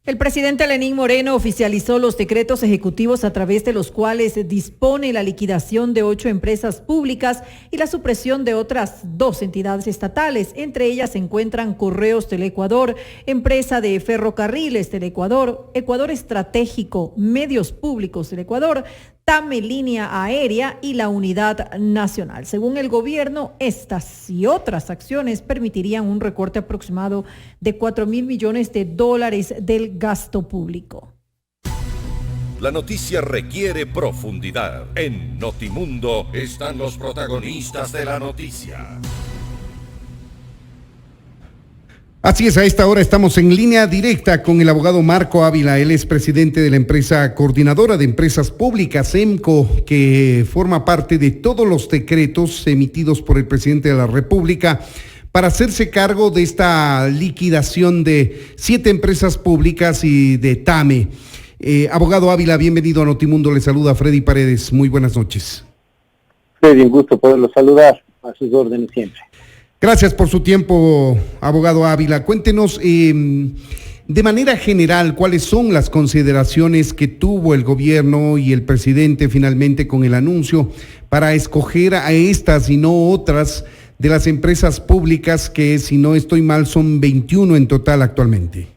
El presidente Lenín Moreno oficializó los decretos ejecutivos a través de los cuales dispone la liquidación de 8 empresas públicas y la supresión de otras 2 entidades estatales. Entre ellas se encuentran Correos Teleecuador, Empresa de Ferrocarriles Teleecuador, Ecuador Estratégico, Medios Públicos Teleecuador, TAME Línea Aérea y la Unidad Nacional. Según el gobierno, estas y otras acciones permitirían un recorte aproximado de $4.000 millones del gasto público. La noticia requiere profundidad. En Notimundo están los protagonistas de la noticia. Así es, a esta hora estamos en línea directa con el abogado Marco Ávila. Él es presidente de la empresa coordinadora de empresas públicas, EMCO, que forma parte de todos los decretos emitidos por el presidente de la República para hacerse cargo de esta liquidación de 7 empresas públicas y de TAME. Abogado Ávila, bienvenido a Notimundo. Le saluda Freddy Paredes. Muy buenas noches. Freddy, un gusto poderlo saludar. A sus órdenes siempre. Gracias por su tiempo, abogado Ávila. Cuéntenos de manera general cuáles son las consideraciones que tuvo el gobierno y el presidente finalmente con el anuncio para escoger a estas y no otras de las empresas públicas que, si no estoy mal, son 21 en total actualmente.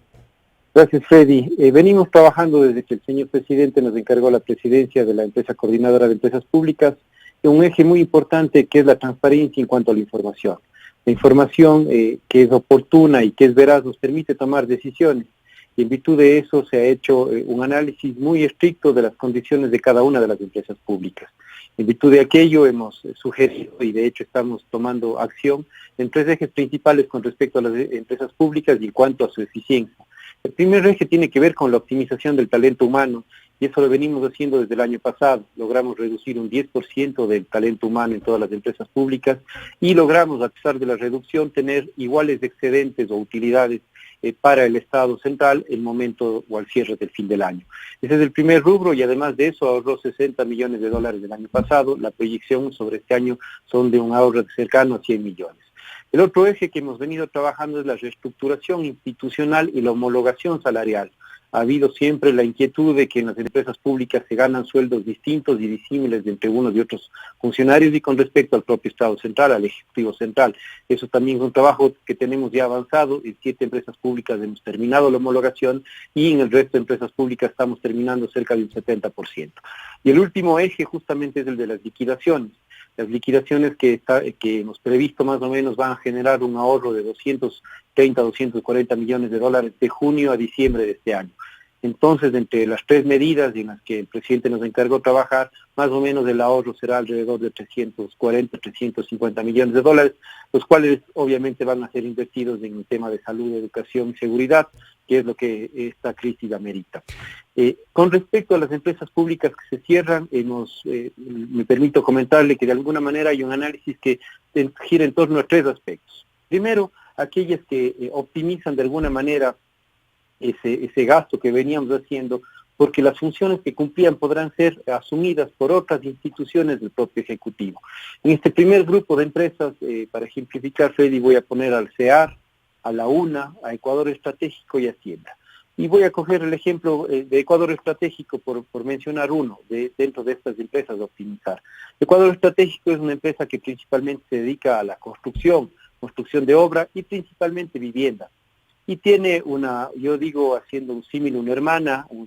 Gracias, Freddy. Venimos trabajando desde que el señor presidente nos encargó la presidencia de la empresa coordinadora de empresas públicas en un eje muy importante que es la transparencia en cuanto a la información. La información que es oportuna y que es veraz nos permite tomar decisiones. Y en virtud de eso se ha hecho un análisis muy estricto de las condiciones de cada una de las empresas públicas. En virtud de aquello hemos sugerido y de hecho estamos tomando acción en 3 ejes principales con respecto a las empresas públicas y en cuanto a su eficiencia. El primer eje tiene que ver con la optimización del talento humano y eso lo venimos haciendo desde el año pasado. Logramos reducir un 10% del talento humano en todas las empresas públicas y logramos, a pesar de la reducción, tener iguales excedentes o utilidades para el Estado central el momento o al cierre del fin del año. Ese es el primer rubro y además de eso ahorró $60 millones del año pasado. La proyección sobre este año son de un ahorro cercano a 100 millones. El otro eje que hemos venido trabajando es la reestructuración institucional y la homologación salarial. Ha habido siempre la inquietud de que en las empresas públicas se ganan sueldos distintos y disímiles entre unos y otros funcionarios y con respecto al propio Estado central, al Ejecutivo Central. Eso también es un trabajo que tenemos ya avanzado. En 7 empresas públicas hemos terminado la homologación y en el resto de empresas públicas estamos terminando cerca de un 70%. Y el último eje justamente es el de las liquidaciones. Las liquidaciones que hemos previsto más o menos van a generar un ahorro de $240 millones de junio a diciembre de este año. Entonces, entre las 3 medidas en las que el presidente nos encargó trabajar, más o menos el ahorro será alrededor de $350 millones, los cuales obviamente van a ser invertidos en el tema de salud, educación y seguridad, que es lo que esta crisis amerita. Con respecto a las empresas públicas que se cierran, me permito comentarle que de alguna manera hay un análisis que gira en torno a 3 aspectos. Primero, aquellas que optimizan de alguna manera ese gasto que veníamos haciendo, porque las funciones que cumplían podrán ser asumidas por otras instituciones del propio Ejecutivo. En este primer grupo de empresas, para ejemplificar, Freddy, voy a poner al CEAR, a la UNA, a Ecuador Estratégico y a Hacienda. Y voy a coger el ejemplo de Ecuador Estratégico por mencionar uno dentro de estas empresas de optimizar. Ecuador Estratégico es una empresa que principalmente se dedica a la construcción de obra y principalmente vivienda. Y tiene yo digo haciendo un símil,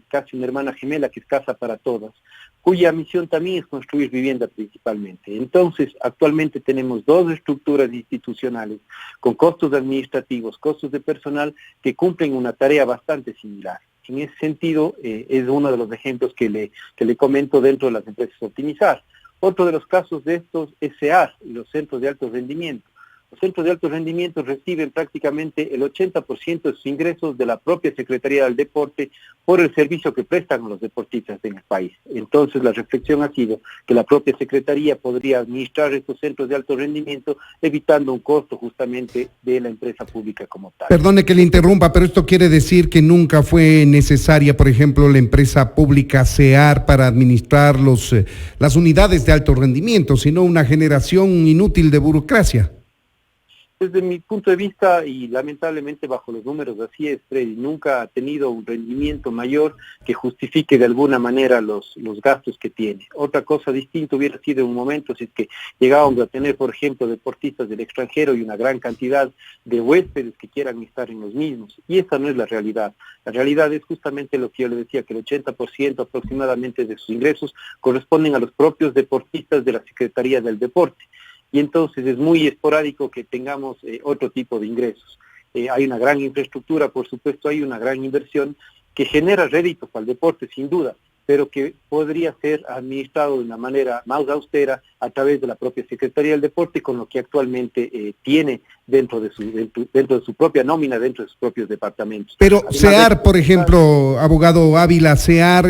casi una hermana gemela que es Casa para Todas, cuya misión también es construir vivienda principalmente. Entonces, actualmente tenemos 2 estructuras institucionales con costos administrativos, costos de personal que cumplen una tarea bastante similar. En ese sentido, es uno de los ejemplos que le comento dentro de las empresas optimizar. Otro de los casos de estos es CEAR, los centros de alto rendimiento. Los centros de alto rendimiento reciben prácticamente el 80% de sus ingresos de la propia Secretaría del Deporte por el servicio que prestan a los deportistas en el país. Entonces la reflexión ha sido que la propia Secretaría podría administrar estos centros de alto rendimiento evitando un costo justamente de la empresa pública como tal. Perdone que le interrumpa, pero esto quiere decir que nunca fue necesaria, por ejemplo, la empresa pública CEAR para administrar las unidades de alto rendimiento, sino una generación inútil de burocracia. Desde mi punto de vista, y lamentablemente bajo los números así es, Freddy, nunca ha tenido un rendimiento mayor que justifique de alguna manera los gastos que tiene. Otra cosa distinta hubiera sido en un momento si es que llegábamos a tener, por ejemplo, deportistas del extranjero y una gran cantidad de huéspedes que quieran estar en los mismos. Y esa no es la realidad. La realidad es justamente lo que yo le decía, que el 80% aproximadamente de sus ingresos corresponden a los propios deportistas de la Secretaría del Deporte. Y entonces es muy esporádico que tengamos otro tipo de ingresos. Hay una gran infraestructura, por supuesto, hay una gran inversión que genera réditos para el deporte, sin duda, pero que podría ser administrado de una manera más austera a través de la propia Secretaría del Deporte, con lo que actualmente tiene dentro de su propia nómina, dentro de sus propios departamentos. Pero Además, SEAR, por ejemplo, abogado Ávila, SEAR,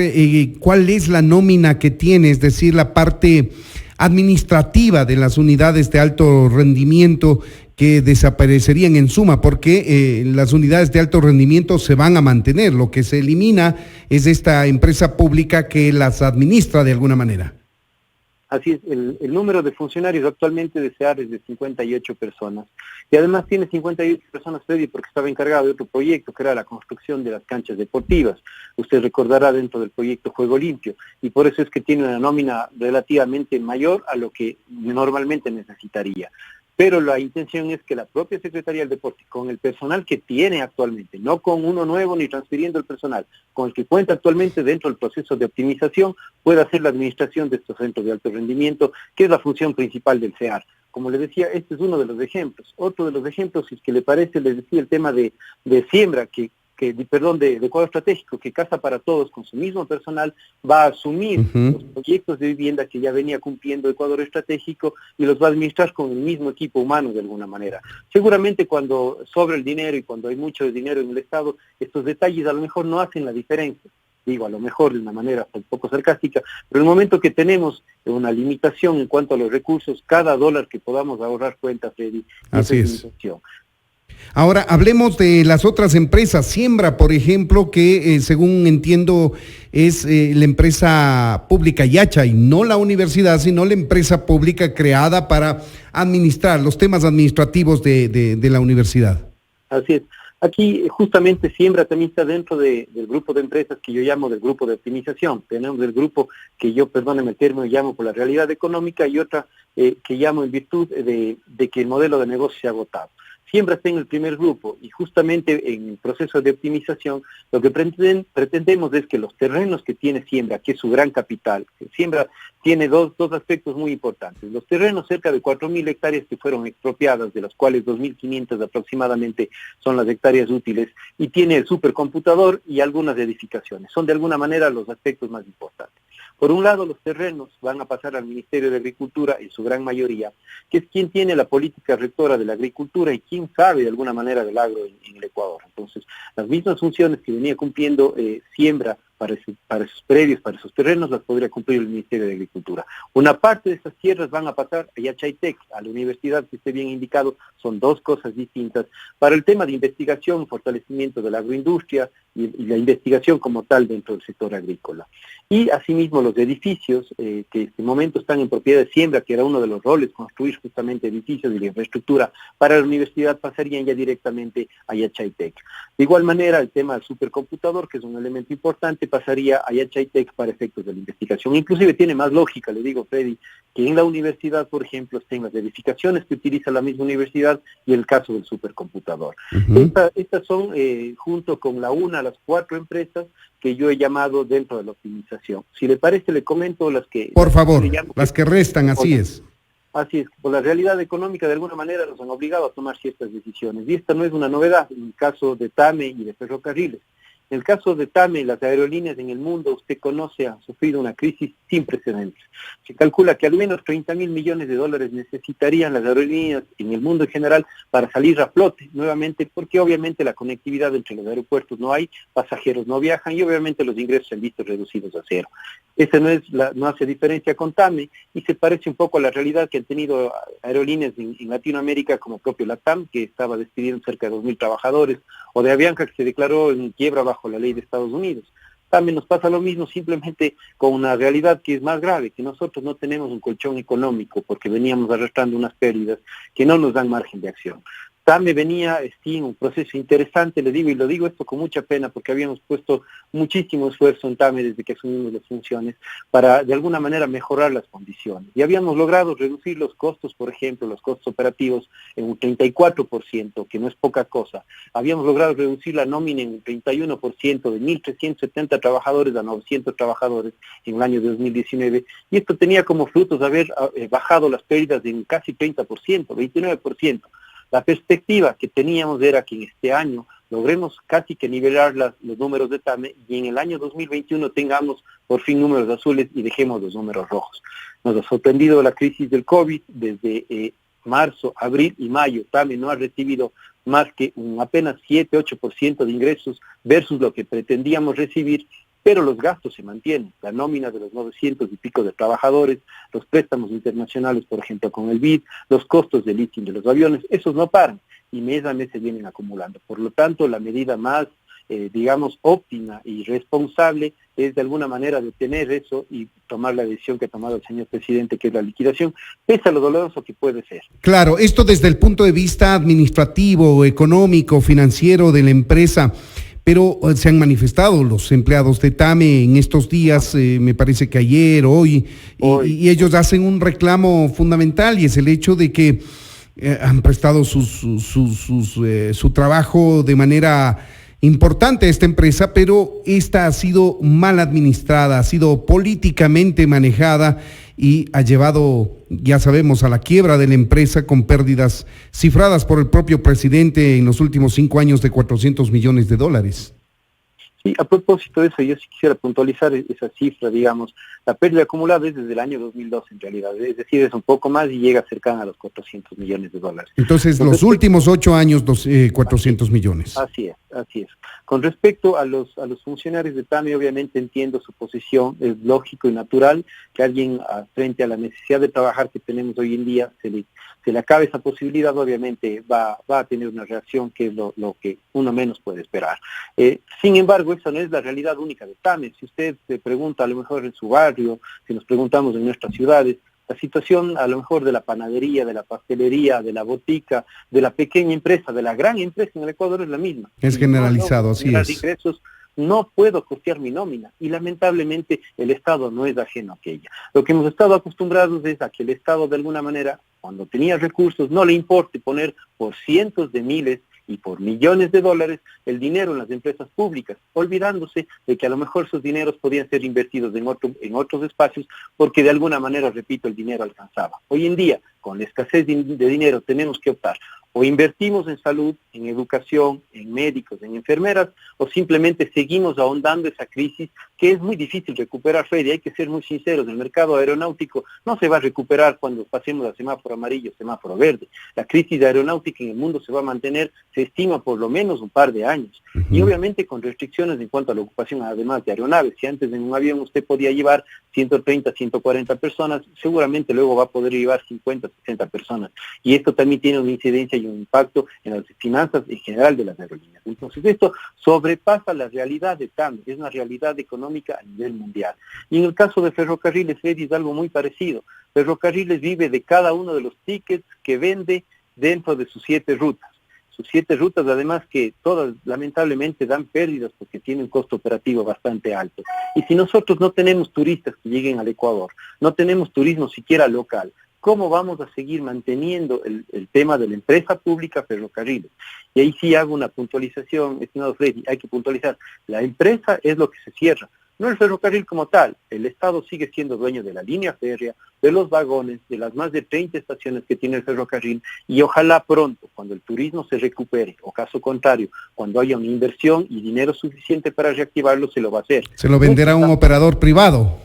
¿cuál es la nómina que tiene? Es decir, la parte administrativa de las unidades de alto rendimiento que desaparecerían en suma, porque las unidades de alto rendimiento se van a mantener. Lo que se elimina es esta empresa pública que las administra de alguna manera. Así es, el número de funcionarios actualmente de SEAR es de 58 personas. Y además tiene 58 personas, Freddy, porque estaba encargado de otro proyecto, que era la construcción de las canchas deportivas. Usted recordará dentro del proyecto Juego Limpio. Y por eso es que tiene una nómina relativamente mayor a lo que normalmente necesitaría. Pero la intención es que la propia Secretaría del Deporte, con el personal que tiene actualmente, no con uno nuevo ni transfiriendo el personal, con el que cuenta actualmente dentro del proceso de optimización, pueda hacer la administración de estos centros de alto rendimiento, que es la función principal del SEAR. Como les decía, este es uno de los ejemplos. Otro de los ejemplos, si es que le parece, les decía el tema de siembra, de cuadro estratégico, que Casa para Todos con su mismo personal va a asumir los proyectos de vivienda que ya venía cumpliendo el cuadro estratégico y los va a administrar con el mismo equipo humano de alguna manera. Seguramente cuando sobra el dinero y cuando hay mucho dinero en el Estado, estos detalles a lo mejor no hacen la diferencia. Digo, a lo mejor de una manera un poco sarcástica, pero el momento que tenemos una limitación en cuanto a los recursos, cada dólar que podamos ahorrar cuenta, Freddy. Así es. Ahora, hablemos de las otras empresas. Siembra, por ejemplo, que según entiendo es la empresa pública Yacha y no la universidad, sino la empresa pública creada para administrar los temas administrativos de la universidad. Así es. Aquí justamente Siembra también está dentro del grupo de empresas que yo llamo del grupo de optimización. Tenemos el grupo que yo, perdóneme el término, llamo por la realidad económica y otra que llamo en virtud de que el modelo de negocio se ha agotado. Siembra está en el primer grupo y justamente en el proceso de optimización lo que pretendemos es que los terrenos que tiene Siembra, que es su gran capital, que Siembra tiene dos aspectos muy importantes. Los terrenos, cerca de 4.000 hectáreas que fueron expropiadas, de las cuales 2.500 aproximadamente son las hectáreas útiles, y tiene el supercomputador y algunas edificaciones. Son de alguna manera los aspectos más importantes. Por un lado, los terrenos van a pasar al Ministerio de Agricultura en su gran mayoría, que es quien tiene la política rectora de la agricultura y quien sabe de alguna manera del agro en el Ecuador. Entonces, las mismas funciones que venía cumpliendo Siembra para esos predios, para esos terrenos, las podría cumplir el Ministerio de Agricultura. Una parte de esas tierras van a pasar a Yachaitec, a la universidad, que esté bien indicado, son dos cosas distintas. Para el tema de investigación, fortalecimiento de la agroindustria y la investigación como tal dentro del sector agrícola. Y asimismo los edificios que en este momento están en propiedad de Siembra, que era uno de los roles, construir justamente edificios y la infraestructura para la universidad, pasarían ya directamente a Yachaitec. De igual manera, el tema del supercomputador, que es un elemento importante, pasaría a Yachaitec para efectos de la investigación. Inclusive tiene más lógica, le digo, Freddy, que en la universidad, por ejemplo, estén las edificaciones que utiliza la misma universidad y el caso del supercomputador. Estas son, junto con las 4 empresas que yo he llamado dentro de la optimización. Si le parece, le comento las que... Por favor, las que restan, así es. Así es, por la realidad económica de alguna manera nos han obligado a tomar ciertas decisiones. Y esta no es una novedad en el caso de TAME y de ferrocarriles. En el caso de TAME, las aerolíneas en el mundo, usted conoce, han sufrido una crisis sin precedentes. Se calcula que al menos 30.000 millones de dólares necesitarían las aerolíneas en el mundo en general para salir a flote nuevamente, porque obviamente la conectividad entre los aeropuertos no hay, pasajeros no viajan y obviamente los ingresos se han visto reducidos a cero. Esa no hace diferencia con TAME y se parece un poco a la realidad que han tenido aerolíneas en Latinoamérica como propio LATAM, que estaba despidiendo cerca de 2.000 trabajadores, o de Avianca, que se declaró en quiebra bajo la ley de Estados Unidos. también nos pasa lo mismo, simplemente con una realidad que es más grave, que nosotros no tenemos un colchón económico porque veníamos arrastrando unas pérdidas que no nos dan margen de acción. TAME venía, sí, en un proceso interesante, le digo, y lo digo esto con mucha pena porque habíamos puesto muchísimo esfuerzo en TAME desde que asumimos las funciones para de alguna manera mejorar las condiciones. Y habíamos logrado reducir los costos, por ejemplo, los costos operativos en un 34%, que no es poca cosa. Habíamos logrado reducir la nómina en un 31%, de 1.370 trabajadores a 900 trabajadores en el año 2019. Y esto tenía como frutos haber bajado las pérdidas en casi 30%, 29%. La perspectiva que teníamos era que en este año logremos casi que nivelar los números de TAME y en el año 2021 tengamos por fin números azules y dejemos los números rojos. Nos ha sorprendido la crisis del COVID desde marzo, abril y mayo. TAME no ha recibido más que un apenas 7-8% de ingresos versus lo que pretendíamos recibir, pero los gastos se mantienen, la nómina de los 900 y pico de trabajadores, los préstamos internacionales, por ejemplo, con el BID, los costos del leasing de los aviones, esos no paran y mes a mes se vienen acumulando. Por lo tanto, la medida más, óptima y responsable es de alguna manera detener eso y tomar la decisión que ha tomado el señor presidente, que es la liquidación, pese a lo doloroso que puede ser. Claro, esto desde el punto de vista administrativo, económico, financiero de la empresa. Pero se han manifestado los empleados de TAME en estos días, me parece que ayer, hoy. Y ellos hacen un reclamo fundamental y es el hecho de que han prestado su trabajo de manera importante a esta empresa, pero esta ha sido mal administrada, ha sido políticamente manejada y ha llevado, ya sabemos, a la quiebra de la empresa con pérdidas cifradas por el propio presidente en los últimos 5 años de $400 millones. Sí, a propósito de eso, yo sí quisiera puntualizar esa cifra, digamos, la pérdida acumulada es desde el año 2012 en realidad, es decir, es un poco más y llega cercana a los $400 millones. Entonces, los últimos 8 años, 400 millones. Así es. Con respecto a los funcionarios de TAME, obviamente entiendo su posición, es lógico y natural que alguien frente a la necesidad de trabajar que tenemos hoy en día, se le acabe esa posibilidad, obviamente va a tener una reacción que es lo que uno menos puede esperar. Sin embargo, esa no es la realidad única de TAME. Si usted se pregunta a lo mejor en su barrio, si nos preguntamos en nuestras ciudades, la situación a lo mejor de la panadería, de la pastelería, de la botica, de la pequeña empresa, de la gran empresa en el Ecuador es la misma. Es generalizado, así es. Ingresos, no puedo costear mi nómina y lamentablemente el Estado no es ajeno a aquella. Lo que hemos estado acostumbrados es a que el Estado de alguna manera, cuando tenía recursos, no le importe poner por cientos de miles y por millones de dólares el dinero en las empresas públicas, olvidándose de que a lo mejor esos dineros podían ser invertidos en otros espacios porque de alguna manera, repito, el dinero alcanzaba. Hoy en día, con la escasez de dinero, tenemos que optar. O invertimos en salud, en educación, en médicos, en enfermeras, o simplemente seguimos ahondando esa crisis que es muy difícil recuperar, Freddy. Hay que ser muy sinceros, el mercado aeronáutico no se va a recuperar cuando pasemos a semáforo amarillo, semáforo verde. La crisis aeronáutica en el mundo se va a mantener, se estima por lo menos un par de años. Y obviamente con restricciones en cuanto a la ocupación, además de aeronaves. Si antes en un avión usted podía llevar 130, 140 personas, seguramente luego va a poder llevar 50, 60 personas. Y esto también tiene una incidencia y un impacto en las finanzas en general de las aerolíneas. Entonces esto sobrepasa la realidad de TAME, es una realidad económica a nivel mundial. Y en el caso de Ferrocarriles, Freddy, es algo muy parecido. Ferrocarriles vive de cada uno de los tickets que vende dentro de sus 7 rutas. Sus 7 rutas, además, que todas lamentablemente dan pérdidas porque tienen un costo operativo bastante alto. Y si nosotros no tenemos turistas que lleguen al Ecuador, no tenemos turismo siquiera local, ¿cómo vamos a seguir manteniendo el tema de la empresa pública Ferrocarriles? Y ahí sí hago una puntualización, estimado Freddy, hay que puntualizar. La empresa es lo que se cierra, no el ferrocarril como tal. El Estado sigue siendo dueño de la línea férrea, de los vagones, de las más de 30 estaciones que tiene el ferrocarril, y ojalá pronto, cuando el turismo se recupere, o caso contrario, cuando haya una inversión y dinero suficiente para reactivarlo, se lo va a hacer. ¿Se lo venderá a un operador privado?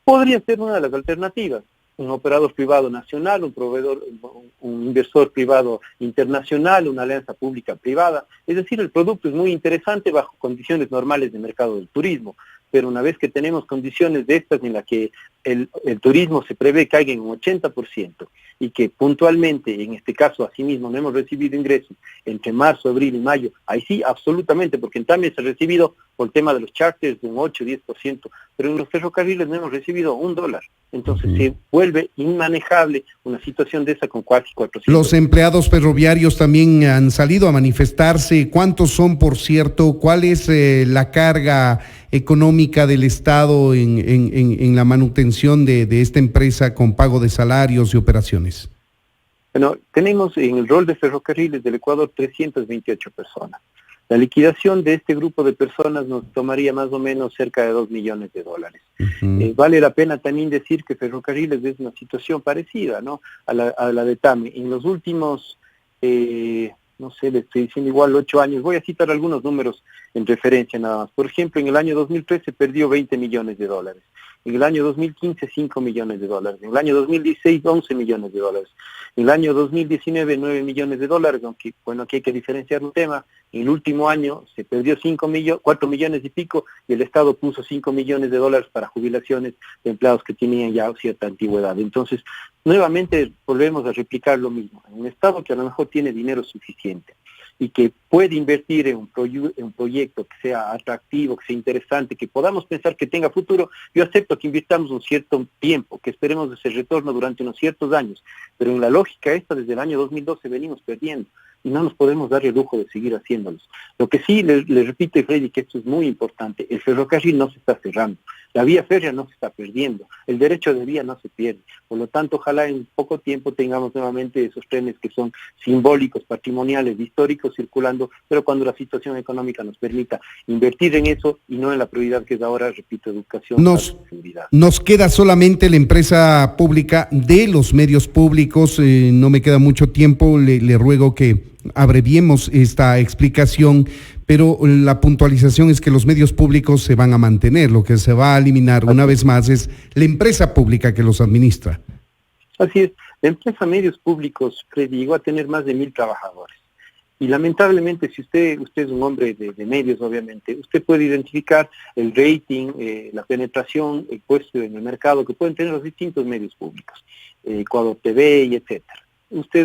Podría ser una de las alternativas. Un operador privado nacional, un inversor privado internacional, una alianza pública privada. Es decir, el producto es muy interesante bajo condiciones normales de mercado del turismo, pero una vez que tenemos condiciones de estas en las que el turismo se prevé caiga en un 80% y que puntualmente, en este caso asimismo, no hemos recibido ingresos entre marzo, abril y mayo, ahí sí, absolutamente, porque también se ha recibido por el tema de los charters de un 8-10%, pero en los ferrocarriles no hemos recibido $1. Entonces se vuelve inmanejable una situación de esa con casi 400. Los empleados ferroviarios también han salido a manifestarse. ¿Cuántos son, por cierto? ¿Cuál es la carga económica del Estado en la manutención de esta empresa con pago de salarios y operaciones? Bueno, tenemos en el rol de ferrocarriles del Ecuador 328 personas. La liquidación de este grupo de personas nos tomaría más o menos cerca de $2 millones. Vale la pena también decir que Ferrocarriles es una situación parecida, ¿no?, a la de TAME. En los últimos, no sé, le estoy diciendo igual 8 años, voy a citar algunos números en referencia nada más. Por ejemplo, en el año 2013 perdió $20 millones. En el año 2015, $5 millones. En el año 2016, $11 millones. En el año 2019, $9 millones, aunque, bueno, aquí hay que diferenciar un tema. En el último año se perdió 4 millones y pico, y el Estado puso $5 millones para jubilaciones de empleados que tenían ya cierta antigüedad. Entonces, nuevamente volvemos a replicar lo mismo. En un Estado que a lo mejor tiene dinero suficiente y que puede invertir en un proyecto que sea atractivo, que sea interesante, que podamos pensar que tenga futuro, yo acepto que invirtamos un cierto tiempo, que esperemos ese retorno durante unos ciertos años, pero en la lógica esta, desde el año 2012 venimos perdiendo, y no nos podemos dar el lujo de seguir haciéndolos. Lo que sí, le repito, Freddy, que esto es muy importante, el ferrocarril no se está cerrando, la vía férrea no se está perdiendo, el derecho de vía no se pierde, por lo tanto, ojalá en poco tiempo tengamos nuevamente esos trenes que son simbólicos, patrimoniales, históricos, circulando, pero cuando la situación económica nos permita invertir en eso y no en la prioridad que es ahora, repito, educación. Nos queda solamente la empresa pública de los medios públicos, no me queda mucho tiempo, le ruego que abreviemos esta explicación, pero la puntualización es que los medios públicos se van a mantener, lo que se va a eliminar una vez más es la empresa pública que los administra. Así es, la empresa Medios Públicos, Freddy, llegó a tener más de 1,000 trabajadores. Y lamentablemente, si usted es un hombre de medios, obviamente, usted puede identificar el rating, la penetración, el puesto en el mercado que pueden tener los distintos medios públicos, Ecuador TV y etcétera.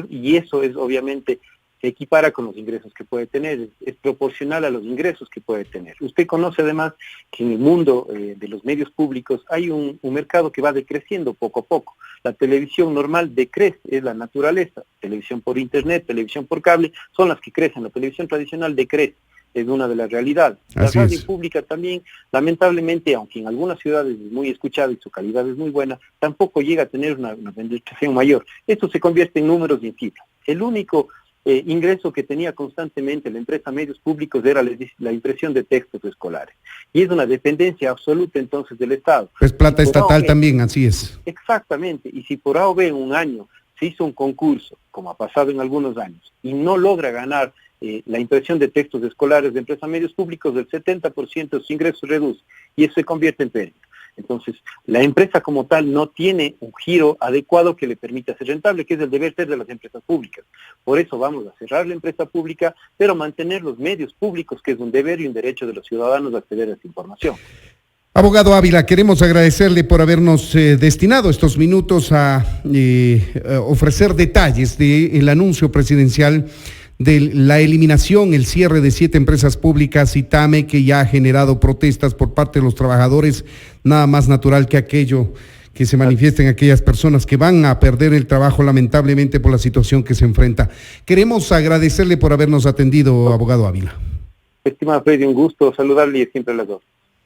Y eso es obviamente se equipara con los ingresos que puede tener, es proporcional a los ingresos que puede tener. Usted conoce además que en el mundo de los medios públicos hay un mercado que va decreciendo poco a poco. La televisión normal decrece, es la naturaleza. Televisión por internet, televisión por cable, son las que crecen. La televisión tradicional decrece, es una de las realidades. La radio pública también, lamentablemente, aunque en algunas ciudades es muy escuchada y su calidad es muy buena, tampoco llega a tener una penetración mayor. Esto se convierte en números y en cifras. El único ingreso que tenía constantemente la empresa Medios Públicos era la impresión de textos escolares. Y es una dependencia absoluta entonces del Estado. Es plata estatal también, así es. Exactamente, y si por A o B en un año se hizo un concurso, como ha pasado en algunos años, y no logra ganar la impresión de textos escolares de empresa Medios Públicos, del 70% de sus ingresos reduce, y eso se convierte en pérdida. Entonces, la empresa como tal no tiene un giro adecuado que le permita ser rentable, que es el deber ser de las empresas públicas. Por eso vamos a cerrar la empresa pública, pero mantener los medios públicos, que es un deber y un derecho de los ciudadanos a acceder a esa información. Abogado Ávila, queremos agradecerle por habernos destinado estos minutos a ofrecer detalles del anuncio presidencial de la eliminación, el cierre de 7 empresas públicas y TAME, que ya ha generado protestas por parte de los trabajadores. Nada más natural que aquello que se manifiesten aquellas personas que van a perder el trabajo lamentablemente por la situación que se enfrenta. Queremos agradecerle por habernos atendido, abogado Ávila. Estimado Freddy, un gusto saludarle y siempre a las dos.